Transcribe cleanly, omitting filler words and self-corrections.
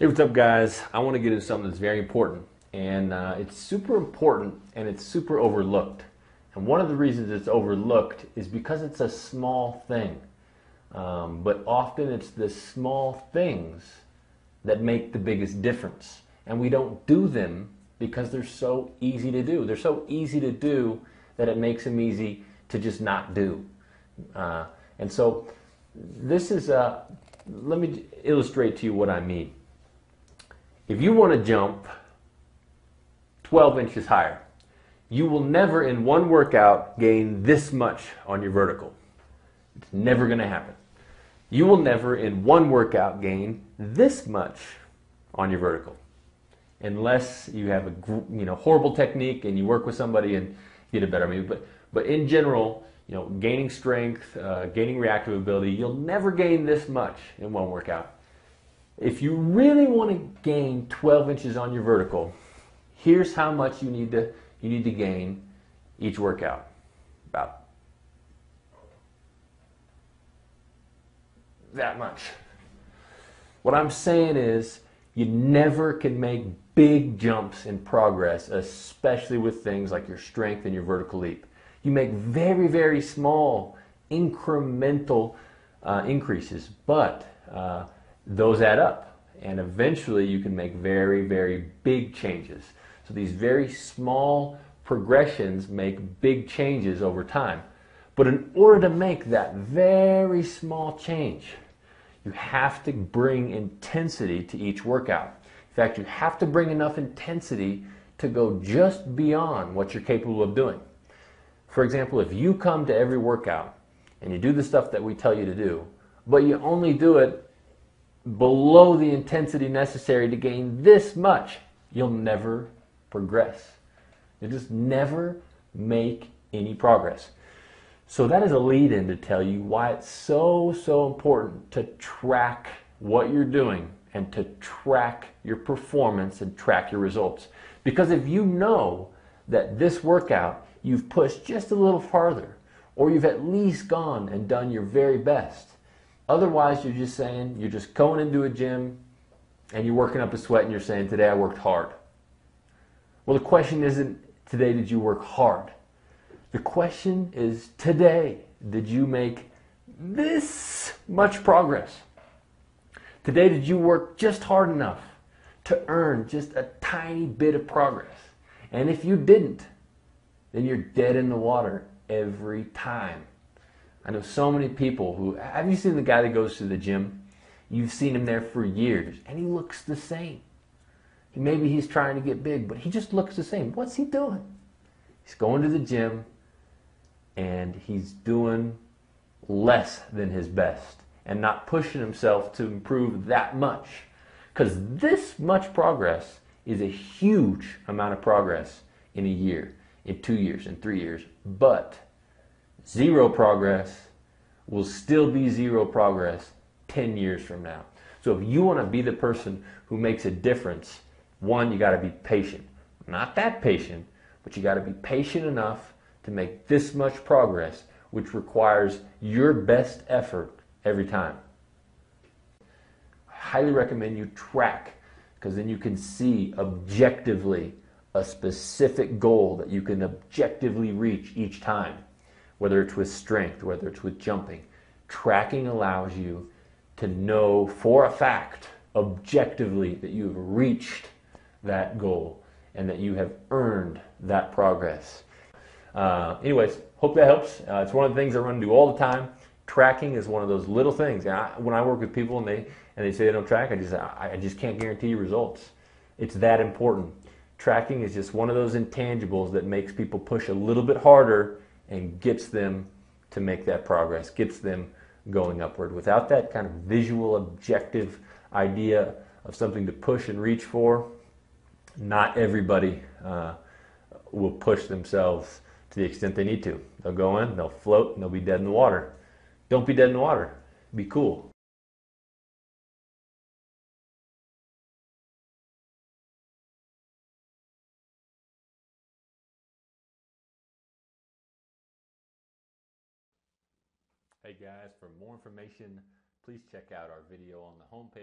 Hey, what's up, guys? I want to get into something that's very important, and it's super important and it's super overlooked. And one of the reasons it's overlooked is because it's a small thing. But often it's the small things that make the biggest difference. And we don't do them because they're so easy to do. They're so easy to do that it makes them easy to just not do. And so this is, let me illustrate to you what I mean. If you want to jump 12 inches higher, you will never in one workout gain this much on your vertical. It's never going to happen. You will never in one workout gain this much on your vertical, unless you have a horrible technique and you work with somebody and get it better. But in general, gaining strength, gaining reactive ability, you'll never gain this much in one workout. If you really want to gain 12 inches on your vertical, here's how much you need to gain each workout. About that much. What I'm saying is you never can make big jumps in progress, especially with things like your strength and your vertical leap. You make very, very small incremental increases, but those add up, and eventually you can make very, very big changes. So these very small progressions make big changes over time. But in order to make that very small change, you have to bring intensity to each workout. In fact, you have to bring enough intensity to go just beyond what you're capable of doing. For example, if you come to every workout and you do the stuff that we tell you to do, but you only do it below the intensity necessary to gain this much, you'll never progress. You'll just never make any progress. So that is a lead-in to tell you why it's so important to track what you're doing and to track your performance and track your results. Because if you know that this workout you've pushed just a little farther, or you've at least gone and done your very best, otherwise, you're just saying, you're just going into a gym and you're working up a sweat and you're saying, today I worked hard. Well, the question isn't, today did you work hard? The question is, today did you make this much progress? Today did you work just hard enough to earn just a tiny bit of progress? And if you didn't, then you're dead in the water every time. I know so many people who, have you seen the guy that goes to the gym? You've seen him there for years, and he looks the same. Maybe he's trying to get big, but he just looks the same. What's he doing? He's going to the gym, and he's doing less than his best, and not pushing himself to improve that much. Because this much progress is a huge amount of progress in a year, in 2 years, in 3 years, but zero progress will still be zero progress 10 years from now. So if you want to be the person who makes a difference, one, you got to be patient. Not that patient, but you got to be patient enough to make this much progress, which requires your best effort every time. I highly recommend you track, because then you can see objectively a specific goal that you can objectively reach each time. Whether it's with strength, whether it's with jumping. Tracking allows you to know for a fact, objectively, that you have reached that goal and that you have earned that progress. Anyways, hope that helps. It's one of the things I run to do all the time. Tracking is one of those little things. When I work with people and they say they don't track, I just can't guarantee you results. It's that important. Tracking is just one of those intangibles that makes people push a little bit harder and gets them to make that progress, gets them going upward. Without that kind of visual, objective idea of something to push and reach for, not everybody will push themselves to the extent they need to. They'll go in, they'll float, and they'll be dead in the water. Don't be dead in the water. Be cool. Hey guys, for more information, please check out our video on the homepage.